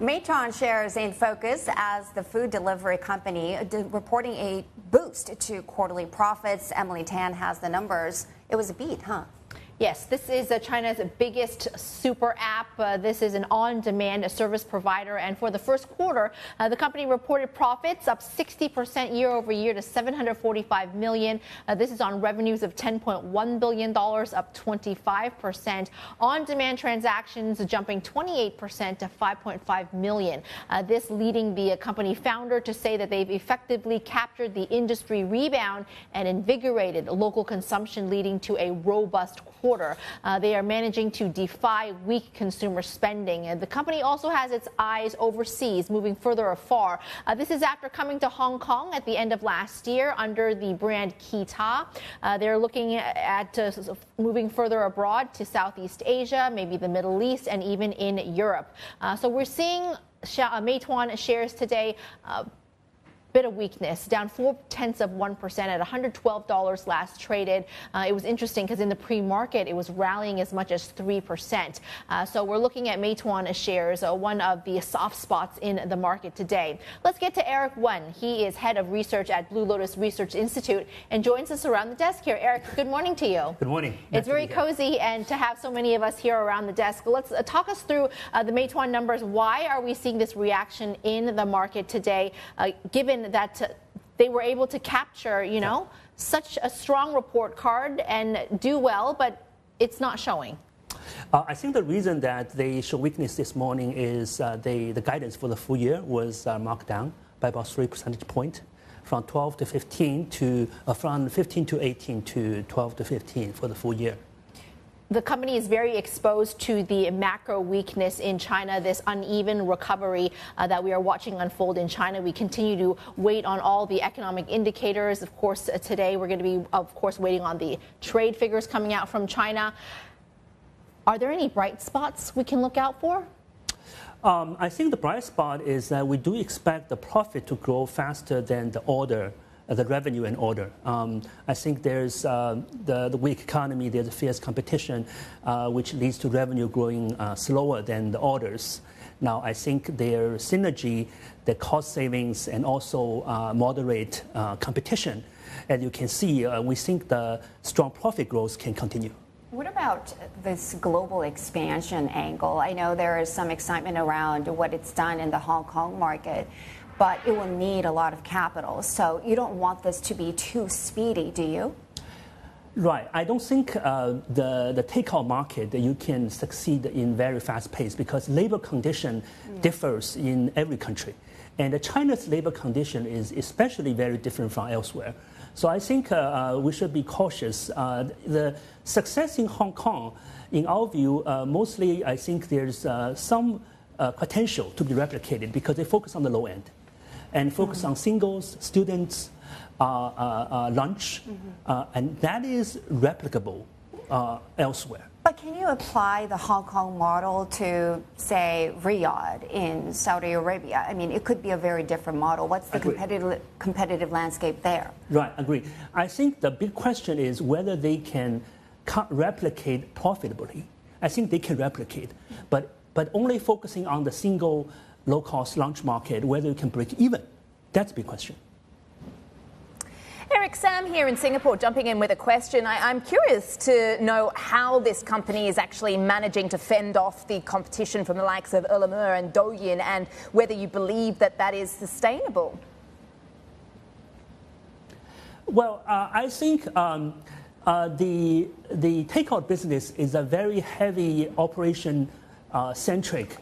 Meituan shares in focus as the food delivery company reporting a boost to quarterly profits. Emily Tan has the numbers. It was a beat, huh? Yes, this is China's biggest super app. This is an on-demand service provider. And for the first quarter, the company reported profits up 60% year over year to $745 million. This is on revenues of $10.1 billion, up 25%. On-demand transactions jumping 28% to 5.5 million. This leading the company founder to say that they've effectively captured the industry rebound and invigorated local consumption, leading to a robust quarter. They are managing to defy weak consumer spending. And the company also has its eyes overseas, moving further afar. This is after coming to Hong Kong at the end of last year under the brand Kita. They're looking at moving further abroad to Southeast Asia, maybe the Middle East, and even in Europe. So we're seeing Meituan shares today bit of weakness, down 0.4% at $112 last traded. It was interesting because in the pre-market, it was rallying as much as 3%. So we're looking at Meituan shares, one of the soft spots in the market today. Let's get to Eric Wen. He is head of research at Blue Lotus Research Institute and joins us around the desk here. Eric, good morning to you. Good morning. It's very cozy and to have so many of us here around the desk. Let's talk us through the Meituan numbers. Why are we seeing this reaction in the market today, given that they were able to capture, such a strong report card and do well, but it's not showing? I think the reason that they show weakness this morning is the guidance for the full year was marked down by about 3 percentage points, from 12 to 15 to from 15 to 18 to 12 to 15 for the full year. The company is very exposed to the macro weakness in China, this uneven recovery that we are watching unfold in China. We continue to wait on all the economic indicators. Of course, today we're going to be, waiting on the trade figures coming out from China. Are there any bright spots we can look out for? I think the bright spot is that we do expect the profit to grow faster than the revenue and order. I think there's the weak economy, there's fierce competition, which leads to revenue growing slower than the orders. Now, I think their synergy, the cost savings, and also moderate competition, as you can see, we think the strong profit growth can continue. What about this global expansion angle? I know there is some excitement around what it's done in the Hong Kong market, but it will need a lot of capital. So you don't want this to be too speedy, do you? Right. I don't think the takeout market you can succeed in very fast pace because labor condition differs in every country. And China's labor condition is especially very different from elsewhere. So I think we should be cautious. The success in Hong Kong, in our view, mostly I think there's some potential to be replicated because they focus on the low end and focus on singles, students, lunch, and that is replicable elsewhere. But can you apply the Hong Kong model to, say, Riyadh in Saudi Arabia? I mean, it could be a very different model. What's the competitive landscape there? Right, agree. I think the big question is whether they can replicate profitably. I think they can replicate, but only focusing on the single low-cost lunch market, whether you can break even, that's a big question. Eric, Sam here in Singapore jumping in with a question. I'm curious to know how this company is actually managing to fend off the competition from the likes of Ele.me and Douyin, and whether you believe that that is sustainable. Well, I think the takeout business is a very heavy operation centric.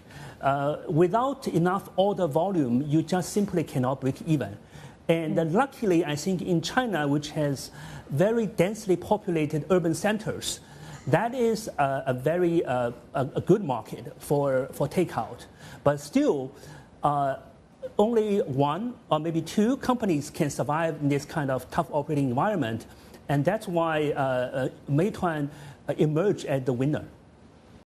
Without enough order volume, you just simply cannot break even. And luckily, I think in China, which has very densely populated urban centers, that is a very good market for takeout. But still, only one or maybe two companies can survive in this kind of tough operating environment. And that's why Meituan emerged as the winner.